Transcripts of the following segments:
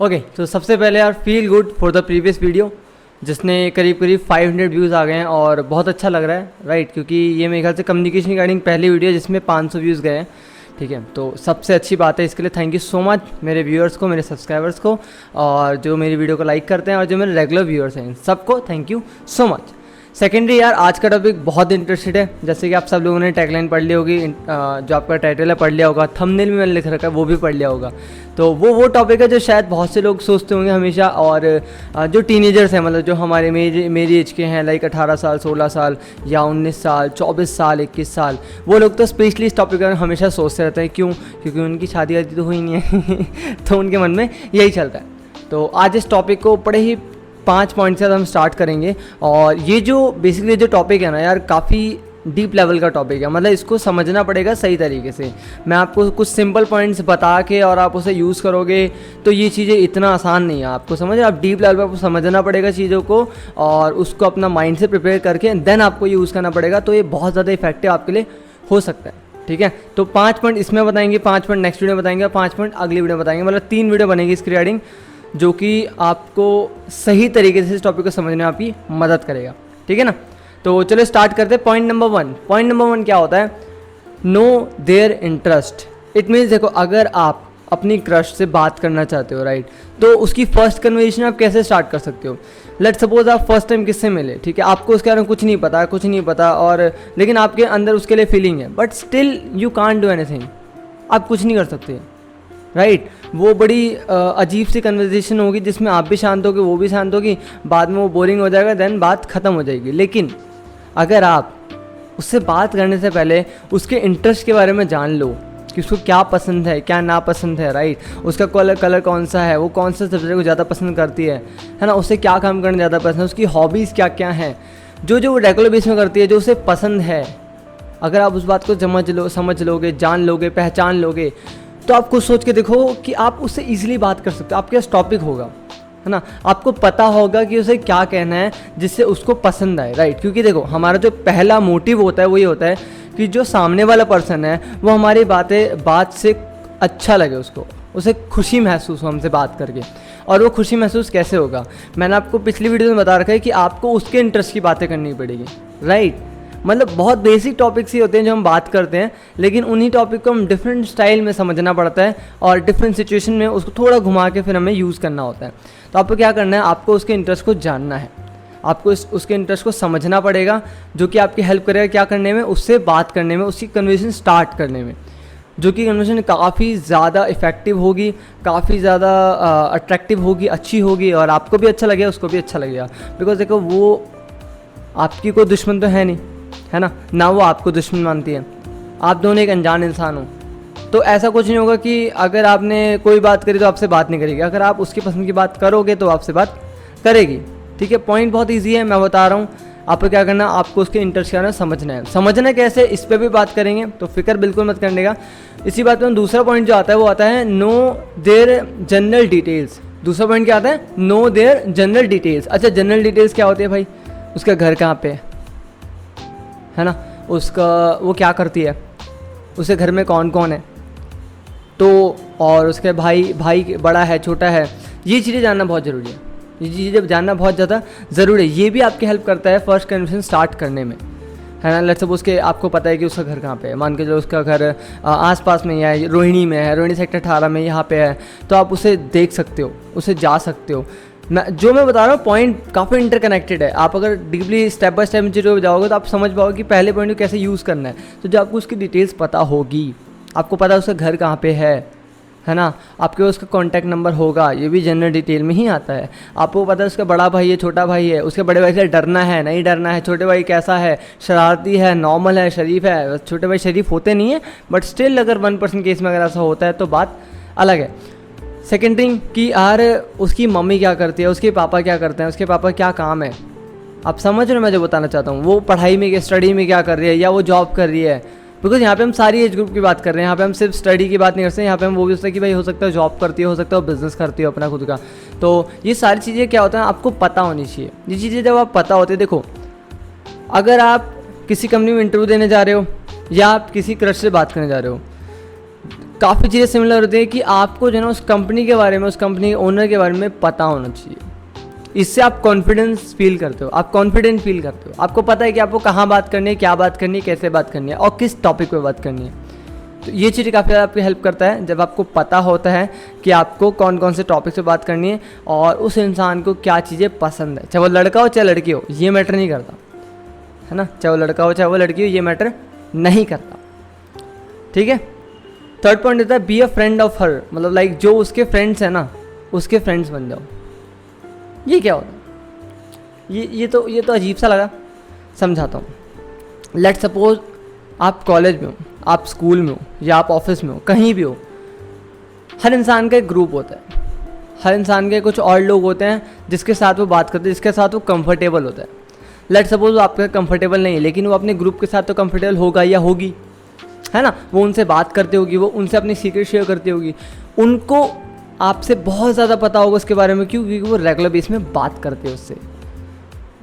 Okay, तो सबसे पहले यार feel good for the previous video जिसने करीब 500 व्यूज़ आ गए हैं और बहुत अच्छा लग रहा है, राइट। क्योंकि ये मेरे ख्याल से कम्युनिकेशन रिगार्डिंग पहली वीडियो है जिसमें 500 व्यूज़ गए हैं, ठीक है। तो सबसे अच्छी बात है, इसके लिए थैंक यू सो मच मेरे व्यूअर्स को, मेरे सब्सक्राइबर्स को, और जो मेरी वीडियो को लाइक करते हैं और जो मेरे रेगुलर व्यूअर्स हैं, सबको thank you so much. Secondary यार, आज का टॉपिक बहुत इंटरेस्टेड है। जैसे कि आप सब लोगों ने टैगलाइन पढ़ ली होगी, जो आपका टाइटल है पढ़ लिया होगा, थंबनेल में मैंने लिख रखा है वो भी पढ़ लिया होगा। तो वो टॉपिक है जो शायद बहुत से लोग सोचते होंगे हमेशा, और जो टीनेजर्स हैं, मतलब जो हमारे मेरी एज के हैं, लाइक 18 साल 16 साल या 19 साल 24 साल 21 साल, वो लोग तो स्पेशली इस टॉपिक पर हमेशा सोचते रहते हैं। क्यों? क्योंकि उनकी शादी वादी तो हुई नहीं है तो उनके मन में यही चलता है। तो आज इस टॉपिक को बड़े ही 5 पॉइंट से हम स्टार्ट करेंगे। और ये जो बेसिकली जो टॉपिक है ना यार, काफ़ी डीप लेवल का टॉपिक है, मतलब इसको समझना पड़ेगा सही तरीके से। मैं आपको कुछ सिंपल पॉइंट्स बता के और आप उसे यूज़ करोगे तो ये चीज़ें इतना आसान नहीं है आपको समझ। आप डीप लेवल पर आपको समझना पड़ेगा चीज़ों को और उसको अपना माइंड से प्रिपेयर करके देन आपको यूज़ करना पड़ेगा। तो ये बहुत ज़्यादा इफेक्टिव आपके लिए हो सकता है, ठीक है। तो 5 पॉइंट इसमें बताएंगे, 5 पॉइंट नेक्स्ट वीडियो में बताएंगे और 5 पॉइंट अगली वीडियो में बताएंगे। मतलब 3 वीडियो बनेगी इसकी रिगार्डिंग, जो कि आपको सही तरीके से इस टॉपिक को समझने में आपकी मदद करेगा, ठीक है ना। तो चलो स्टार्ट करते हैं। Point number 1। पॉइंट नंबर 1 क्या होता है? Know their interest. It means देखो, अगर आप अपनी क्रश से बात करना चाहते हो, राइट, तो उसकी फर्स्ट कन्वर्सेशन आप कैसे स्टार्ट कर सकते हो? लेट्स सपोज आप फर्स्ट टाइम किससे मिले, ठीक है, आपको उसके बारे में कुछ नहीं पता और लेकिन आपके अंदर उसके लिए फीलिंग है, but still you can't do anything. आप कुछ नहीं कर सकते, राइट। वो बड़ी अजीब सी कन्वर्सेशन होगी जिसमें आप भी शांत होगे, वो भी शांत होगी, बाद में वो बोरिंग हो जाएगा, देन बात ख़त्म हो जाएगी। लेकिन अगर आप उससे बात करने से पहले उसके इंटरेस्ट के बारे में जान लो कि उसको क्या पसंद है, क्या नापसंद है, राइट, उसका कलर कौन सा है, वो कौन सा सब्जेक्ट को ज़्यादा पसंद करती है ना, उसे क्या काम करना ज़्यादा पसंद है, उसकी हॉबीज़ क्या क्या हैं, जो वो रेगुलर बेस में करती है, जो उसे पसंद है। अगर आप उस बात को समझ लोगे, जान लोगे, पहचान लोगे, तो आप कुछ सोच के देखो कि आप उससे ईजिली बात कर सकते हो। आपके पास टॉपिक होगा, है ना, आपको पता होगा कि उसे क्या कहना है जिससे उसको पसंद आए, राइट। क्योंकि देखो, हमारा जो पहला मोटिव होता है वो ये होता है कि जो सामने वाला पर्सन है वो हमारी बात से अच्छा लगे, उसे खुशी महसूस हो हमसे बात करके। और वो खुशी महसूस कैसे होगा? मैंने आपको पिछली वीडियो में बता रखा है कि आपको उसके इंटरेस्ट की बातें करनी पड़ेगी, राइट। मतलब बहुत बेसिक टॉपिक्स ही होते हैं जो हम बात करते हैं, लेकिन उन्हीं टॉपिक को हम डिफरेंट स्टाइल में समझना पड़ता है और डिफरेंट सिचुएशन में उसको थोड़ा घुमा के फिर हमें यूज़ करना होता है। तो आपको क्या करना है? आपको उसके इंटरेस्ट को जानना है, आपको उसके इंटरेस्ट को समझना पड़ेगा, जो कि आपकी हेल्प करेगा क्या करने में? उससे बात करने में, उसकी कन्वर्सेशन स्टार्ट करने में, जो कि कन्वर्सेशन काफ़ी ज़्यादा इफेक्टिव होगी, काफ़ी ज़्यादा अट्रैक्टिव होगी, अच्छी होगी, और आपको भी अच्छा लगेगा, उसको भी अच्छा लगेगा। बिकॉज देखो, वो आपकी कोई दुश्मन तो है नहीं, है ना वो आपको दुश्मन मानती है। आप दोनों एक अनजान इंसान हो, तो ऐसा कुछ नहीं होगा कि अगर आपने कोई बात करी तो आपसे बात नहीं करेगी। अगर आप उसकी पसंद की बात करोगे तो आपसे बात करेगी, ठीक है। पॉइंट बहुत इजी है, मैं बता रहा हूँ आपको क्या करना। आपको उसके इंटरेस्ट क्या है समझना कैसे, इस पर भी बात करेंगे, तो फिक्र बिल्कुल मत करने का। इसी बात में दूसरा पॉइंट जो आता है वो आता है नो देयर जनरल डिटेल्स। दूसरा पॉइंट क्या आता है? Know their general details. अच्छा, जनरल डिटेल्स क्या होती है भाई? उसका घर कहाँ पे है ना, उसका वो क्या करती है, उसके घर में कौन कौन है, तो और उसके भाई बड़ा है छोटा है, ये चीज़ें जानना बहुत ज़रूरी है। ये चीज़ें जानना बहुत ज़्यादा ज़रूरी है। ये भी आपकी हेल्प करता है फर्स्ट कन्वर्सेशन स्टार्ट करने में, है ना। लेट्स सपोज के आपको पता है कि उसका घर कहाँ पे है, मान के चलो उसका घर आसपास में ही है, रोहिणी में है, रोहिणी सेक्टर 18 में यहाँ पे है, तो आप उसे देख सकते हो, उसे जा सकते हो। मैं बता रहा हूँ पॉइंट काफ़ी इंटरकनेक्टेड है। आप अगर डीपली स्टेप बाय स्टेप चीज़ों पर जाओगे तो आप समझ पाओगे कि पहले पॉइंट को कैसे यूज़ करना है। तो जब आपको उसकी डिटेल्स पता होगी, आपको पता है उसका घर कहाँ पे है ना, आपके उसका कॉन्टैक्ट नंबर होगा, ये भी जनरल डिटेल में ही आता है। आपको पता है उसका बड़ा भाई है, छोटा भाई है, उसके बड़े भाई से डरना है नहीं डरना है, छोटे भाई कैसा है, शरारती है, नॉर्मल है, शरीफ है। छोटे भाई शरीफ होते नहीं है, बट स्टिल अगर 1% केस में अगर ऐसा होता है तो बात अलग है। सेकेंड थिंग कि यार उसकी मम्मी क्या करती है, उसके पापा क्या करते हैं, उसके पापा क्या काम है। आप समझ रहे हो मैं जो बताना चाहता हूँ? वो पढ़ाई में, स्टडी में क्या कर रही है, या वो जॉब कर रही है। बिकॉज यहाँ पे हम सारी एज ग्रुप की बात कर रहे हैं, यहाँ पे हम सिर्फ स्टडी की बात नहीं करते हैं, यहाँ पे हम वो भी सोचते हैं कि भाई हो सकता है जॉब करती हो सकता है बिजनेस करती हो अपना खुद का। तो ये सारी चीज़ें क्या होता है आपको पता होनी चाहिए। ये चीज़ें जब आप पता होती है, देखो अगर आप किसी कंपनी में इंटरव्यू देने जा रहे हो या आप किसी क्रश से बात करने जा रहे हो, काफ़ी चीज़ें सिमिलर होती है कि आपको जो है ना उस कंपनी के बारे में, उस कंपनी के ओनर के बारे में पता होना चाहिए। इससे आप कॉन्फिडेंस फील करते हो, आप कॉन्फिडेंट फील करते हो, आपको पता है कि आपको कहाँ बात करनी है, क्या बात करनी है, कैसे बात करनी है और किस टॉपिक पे बात करनी है। तो ये चीज़ काफ़ी ज़्यादा आपकी हेल्प करता है जब आपको पता होता है कि आपको कौन कौन से टॉपिक से बात करनी है और उस इंसान को क्या चीज़ें पसंद है। चाहे वो लड़का हो चाहे लड़की हो, ये मैटर नहीं करता, है ना। चाहे वो लड़का हो चाहे वो लड़की हो, ये मैटर नहीं करता, ठीक है। थर्ड पॉइंट होता है be a friend of her, मतलब लाइक जो उसके फ्रेंड्स हैं ना, उसके फ्रेंड्स बन जाओ। ये क्या होता है? ये तो अजीब सा लगा, समझाता हूँ। लेट सपोज आप कॉलेज में हो, आप स्कूल में हो या आप ऑफिस में हो, कहीं भी हो, हर इंसान का एक ग्रुप होता है, हर इंसान के कुछ और लोग होते हैं जिसके साथ वो बात करते हैं, जिसके साथ वो कंफर्टेबल होता है। लेट सपोज वो आपके कंफर्टेबल नहीं है, लेकिन वो अपने ग्रुप के साथ तो कंफर्टेबल होगा या होगी, है ना। वो उनसे बात करती होगी, वो उनसे अपनी सीक्रेट शेयर करती होगी, उनको आपसे बहुत ज़्यादा पता होगा उसके बारे में। क्यों? क्योंकि वो रेगुलर बेस में बात करते हैं उससे।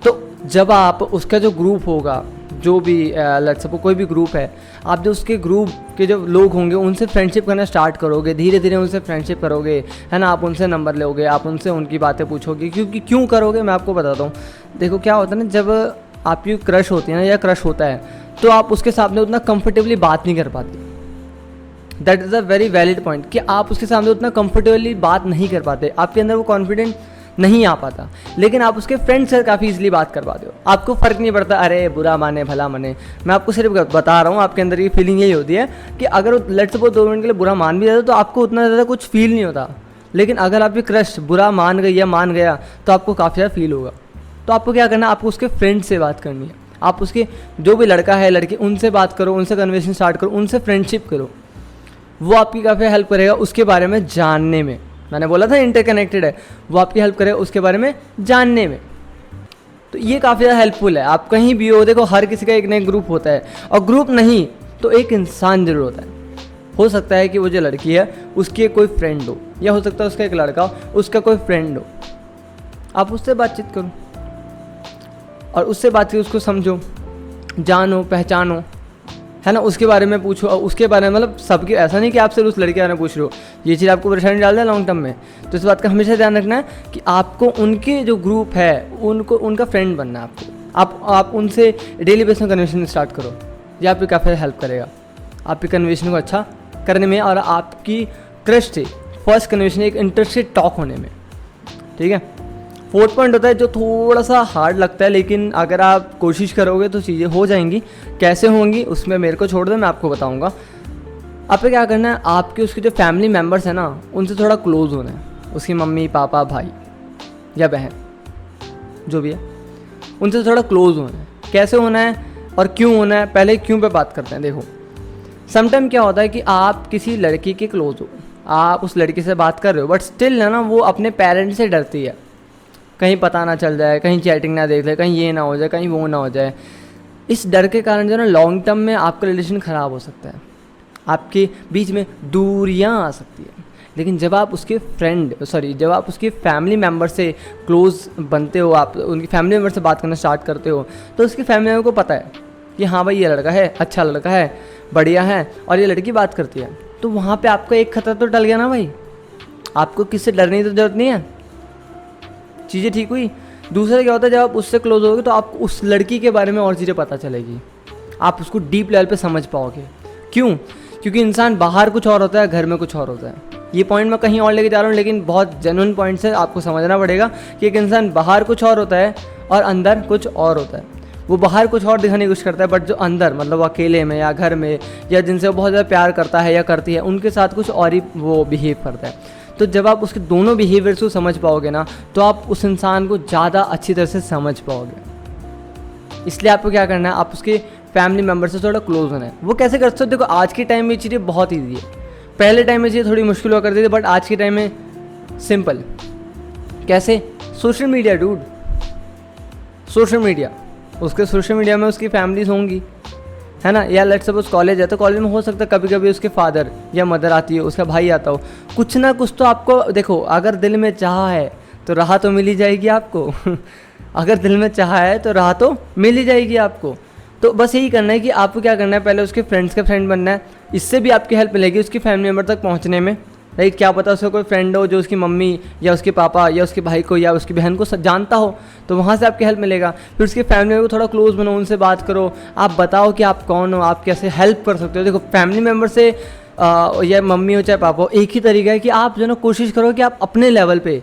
तो जब आप उसका जो ग्रुप होगा, जो भी लेट्स सपोज कोई भी ग्रुप है, आप जो उसके ग्रुप के जो लोग होंगे उनसे फ्रेंडशिप करना स्टार्ट करोगे, धीरे धीरे उनसे फ्रेंडशिप करोगे, है ना। आप उनसे नंबर लोगे, आप उनसे उनकी बातें पूछोगे। क्योंकि क्यों करोगे मैं आपको बताता हूँ। देखो क्या होता है ना, जब आपकी क्रश होती है ना या क्रश होता है, तो आप उसके सामने उतना कंफर्टेबली बात नहीं कर पाते। That is a very valid point कि आप उसके सामने उतना कंफर्टेबली बात नहीं कर पाते, आपके अंदर वो कॉन्फिडेंट नहीं आ पाता। लेकिन आप उसके फ्रेंड से काफ़ी इजीली बात कर पाते हो, आपको फ़र्क नहीं पड़ता अरे बुरा माने भला माने। मैं आपको सिर्फ बता रहा हूँ, आपके अंदर ये फीलिंग यही होती है कि अगर लेट्स सपोज 2 मिनट के लिए बुरा मान भी जाता तो आपको उतना ज़्यादा कुछ फील नहीं होता। लेकिन अगर आपकी क्रश बुरा मान गई या मान गया तो आपको काफ़ी ज़्यादा फील होगा। तो आपको क्या करना है, आपको उसके फ्रेंड से बात करनी है। आप उसके जो भी लड़का है लड़की, उनसे बात करो, उनसे कन्वर्सेशन स्टार्ट करो, उनसे फ्रेंडशिप करो। वो आपकी काफ़ी हेल्प करेगा उसके बारे में जानने में। मैंने बोला था इंटरकनेक्टेड है, वो आपकी हेल्प करेगा उसके बारे में जानने में। तो ये काफ़ी ज़्यादा हेल्पफुल है। आप कहीं भी हो, देखो हर किसी का एक नया ग्रुप होता है, और ग्रुप नहीं तो एक इंसान जरूर होता है। हो सकता है कि वो जो लड़की है उसकी कोई फ्रेंड हो, या हो सकता है उसका एक लड़का हो उसका कोई फ्रेंड हो। आप उससे बातचीत करो और उससे बात करके उसको समझो, जानो, पहचानो, है ना। उसके बारे में पूछो, उसके बारे में, मतलब सबके, ऐसा नहीं कि आप सिर्फ उस लड़के के बारे में पूछ रहे हो। ये चीज़ आपको परेशानी डाल दे लॉन्ग टर्म में। तो इस बात का हमेशा ध्यान रखना है कि आपको उनके जो ग्रुप है उनको, उनका फ्रेंड बनना है आपको। आप उनसे डेली बेस में कन्वर्सेशन स्टार्ट करो, ये आपकी काफ़ी हेल्प करेगा आपकी कन्वर्सेशन को अच्छा करने में और आपकी क्रश से फर्स्ट कन्वर्सेशन एक इंटरेस्टेड टॉक होने में, ठीक है। फोर्थ पॉइंट होता है जो थोड़ा सा हार्ड लगता है, लेकिन अगर आप कोशिश करोगे तो चीज़ें हो जाएंगी। कैसे होंगी उसमें मेरे को छोड़ दो, मैं आपको बताऊंगा। आपको क्या करना है, आपके उसके जो फैमिली मेम्बर्स हैं ना, उनसे थोड़ा क्लोज होना है। उसकी मम्मी पापा भाई या बहन जो भी है, उनसे थोड़ा क्लोज होना है। कैसे होना है और क्यों होना है, पहले क्यों पे बात करते हैं। देखो समटाइम क्या होता है कि आप किसी लड़की के क्लोज हो, आप उस लड़की से बात कर रहे हो, बट स्टिल है ना वो अपने पेरेंट्स से डरती है, कहीं पता ना चल जाए, कहीं चैटिंग ना देख ले, कहीं ये ना हो जाए, कहीं वो ना हो जाए। इस डर के कारण जो है ना लॉन्ग टर्म में आपका रिलेशन ख़राब हो सकता है, आपके बीच में दूरियां आ सकती है। लेकिन जब आप उसके जब आप उसके फैमिली मेम्बर से क्लोज बनते हो, आप उनकी फैमिली मेम्बर से बात करना स्टार्ट करते हो, तो उसकी फैमिली मेम्बर को पता है कि हाँ भाई ये लड़का है, अच्छा लड़का है, बढ़िया है, और ये लड़की बात करती है। तो वहाँ पे आपका एक खतरा तो टल गया ना भाई, आपको किससे डरने की तो जरूरत नहीं है, चीज़ें ठीक हुई। दूसरा क्या होता है, जब आप उससे क्लोज होगे तो आपको उस लड़की के बारे में और चीज़ें पता चलेगी, आप उसको डीप लेवल पे समझ पाओगे। क्यों? क्योंकि इंसान बाहर कुछ और होता है, घर में कुछ और होता है। ये पॉइंट मैं कहीं और लेके जा रहा हूँ, लेकिन बहुत जेन्युइन पॉइंट है, आपको समझना पड़ेगा कि एक इंसान बाहर कुछ और होता है और अंदर कुछ और होता है। वो बाहर कुछ और दिखाने की कोशिश करता है, बट जो अंदर, मतलब अकेले में या घर में या जिनसे वो बहुत ज़्यादा प्यार करता है या करती है, उनके साथ कुछ और ही वो बिहेव करता है। तो जब आप उसके दोनों बिहेवियर्स को समझ पाओगे ना, तो आप उस इंसान को ज़्यादा अच्छी तरह से समझ पाओगे। इसलिए आपको क्या करना है, आप उसके फैमिली मेम्बर से थोड़ा क्लोज होना है। वो कैसे कर सकते हो? देखो आज के टाइम में ये चीज़ें बहुत ईजी है, पहले टाइम में चीज़ें थोड़ी मुश्किल हुआ करती थी, बट आज के टाइम में सिंपल। कैसे? Social media dude, social media, उसके सोशल मीडिया में उसकी फैमिलीज होंगी, है ना। या लेट्स सपोज कॉलेज है, तो कॉलेज में हो सकता है कभी कभी उसके फादर या मदर आती है, उसका भाई आता हो, कुछ ना कुछ तो आपको, देखो अगर दिल में चाह है तो राह तो मिल ही जाएगी आपको अगर दिल में चाह है तो राह तो मिल ही जाएगी आपको। तो बस यही करना है कि आपको क्या करना है, पहले उसके फ्रेंड्स का फ्रेंड बनना है, इससे भी आपकी हेल्प मिलेगी उसकी फैमिली मेम्बर तक पहुँचने में, राइट। क्या पता उसका कोई फ्रेंड हो जो उसकी मम्मी या उसके पापा या उसके भाई को या उसकी बहन को जानता हो, तो वहाँ से आपकी हेल्प मिलेगा। फिर उसके फैमिली मेम्बर को थोड़ा क्लोज बनो, उनसे बात करो, आप बताओ कि आप कौन हो, आप कैसे हेल्प कर सकते हो। देखो फैमिली मेम्बर से या मम्मी हो चाहे पापा हो, एक ही तरीका है कि आप जो है ना कोशिश करो कि आप अपने लेवल पे,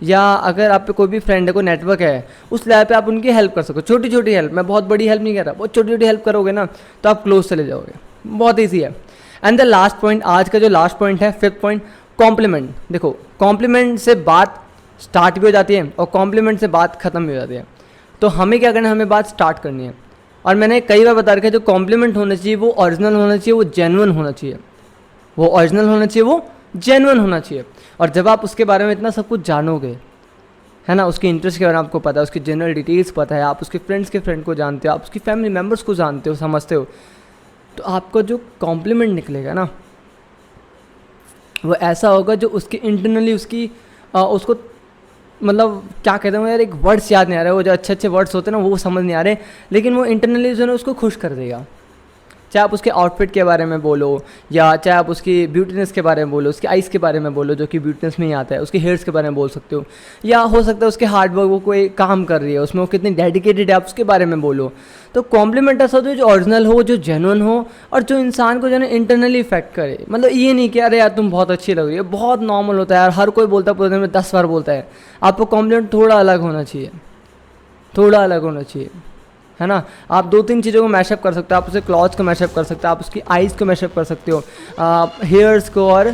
या अगर आप पे कोई भी फ्रेंड है, कोई नेटवर्क है, उस लेवल पे आप उनकी हेल्प कर सको। छोटी छोटी हेल्प, मैं बहुत बड़ी हेल्प नहीं कर रहा, बहुत छोटी छोटी हेल्प करोगे ना तो आप क्लोज चले जाओगे, बहुत ईजी है। एंड द लास्ट पॉइंट, आज का जो लास्ट पॉइंट है, 5th पॉइंट, कॉम्प्लीमेंट। देखो कॉम्प्लीमेंट से बात स्टार्ट भी हो जाती है और कॉम्प्लीमेंट से बात खत्म भी हो जाती है। तो हमें क्या करना है, हमें बात स्टार्ट करनी है। और मैंने कई बार बता रखा है, जो कॉम्प्लीमेंट होना चाहिए वो ओरिजिनल होना चाहिए, वो जेन्युइन होना चाहिए, वो ओरिजिनल होना चाहिए, वो जेन्युइन होना चाहिए। और जब आप उसके बारे में इतना सब कुछ जानोगे, है ना, उसके इंटरेस्ट के बारे में आपको पता है, उसकी जनरल डिटेल्स पता है, आप उसके फ्रेंड्स के फ्रेंड को जानते हो, आप उसकी फैमिली मेम्बर्स को जानते हो, समझते हो, तो आपका जो कॉम्प्लीमेंट निकलेगा ना वो ऐसा होगा जो उसकी इंटरनली उसकी उसको मतलब क्या कहते हैं यार, एक वर्ड्स याद नहीं आ रहा है, वो जो अच्छे अच्छे वर्ड्स होते हैं ना वो समझ नहीं आ रहे, लेकिन वो इंटरनली जो है उसको खुश कर देगा। चाहे आप उसके आउटफिट के बारे में बोलो, या चाहे आप उसकी ब्यूटीनेस के बारे में बोलो, उसके आइज़ के बारे में बोलो जो कि ब्यूटीनेस में ही आता है, उसके हेयर्स के बारे में बोल सकते हो, या हो सकता है उसके हार्ड वर्क, वो कोई काम कर रही है उसमें वो कितनी डेडिकेटेड है, आप उसके बारे में बोलो। तो कॉम्प्लीमेंट ऐसा हो जो ओरिजिनल हो, जो जेन्युइन हो, और जो इंसान को जो है इंटरनली इफेक्ट करे। मतलब ये नहीं कि अरे यार तुम बहुत अच्छी लग रही है, बहुत नॉर्मल होता है यार, हर कोई बोलता है पूरे दिन में 10 बार बोलता है। आपको कॉम्प्लीमेंट थोड़ा अलग होना चाहिए, थोड़ा अलग होना चाहिए, है ना। आप 2-3 चीज़ों को मैशअप कर सकते हो, आप उसके क्लॉथ्स को मैशअप कर सकते हो, आप उसकी आइज़ को मैशअप कर सकते हो, हेयर्स को और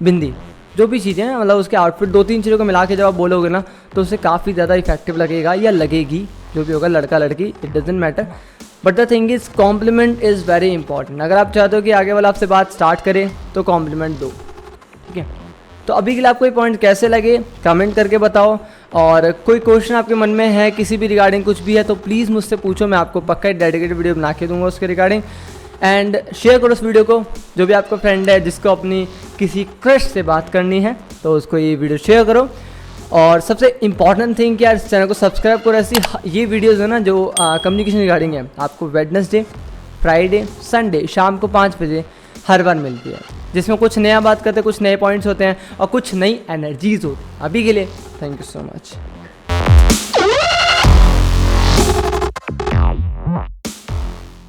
बिंदी, जो भी चीज़ें हैं, मतलब उसके आउटफिट, 2-3 चीज़ों को मिला के जब आप बोलोगे ना तो उससे काफ़ी ज़्यादा इफेक्टिव लगेगा या लगेगी, जो भी होगा, लड़का लड़की it doesn't matter. But the thing is compliment is very important. अगर आप चाहते हो कि आगे वाला आपसे बात स्टार्ट करे तो कॉम्प्लीमेंट दो, ठीक है। तो अभी के लिए आपको ये पॉइंट कैसे लगे कमेंट करके बताओ, और कोई क्वेश्चन आपके मन में है किसी भी रिगार्डिंग कुछ भी है तो प्लीज़ मुझसे पूछो, मैं आपको पक्का एक डेडिकेटेड वीडियो बना के दूंगा उसके रिगार्डिंग। एंड शेयर करो इस वीडियो को, जो भी आपका फ्रेंड है जिसको अपनी किसी क्रश से बात करनी है तो उसको ये वीडियो शेयर करो। और सबसे इंपॉर्टेंट थिंग कि यार इस चैनल को सब्सक्राइब करो। ऐसी ये वीडियोज़ है ना जो कम्युनिकेशन रिगार्डिंग है, आपको वेडनेसडे, फ्राइडे, संडे शाम को 5 बजे हर बार मिलती है, जिसमें कुछ नया बात करते हैं, कुछ नए पॉइंट्स होते हैं और कुछ नई एनर्जीज होती है। अभी के लिए थैंक यू सो मच।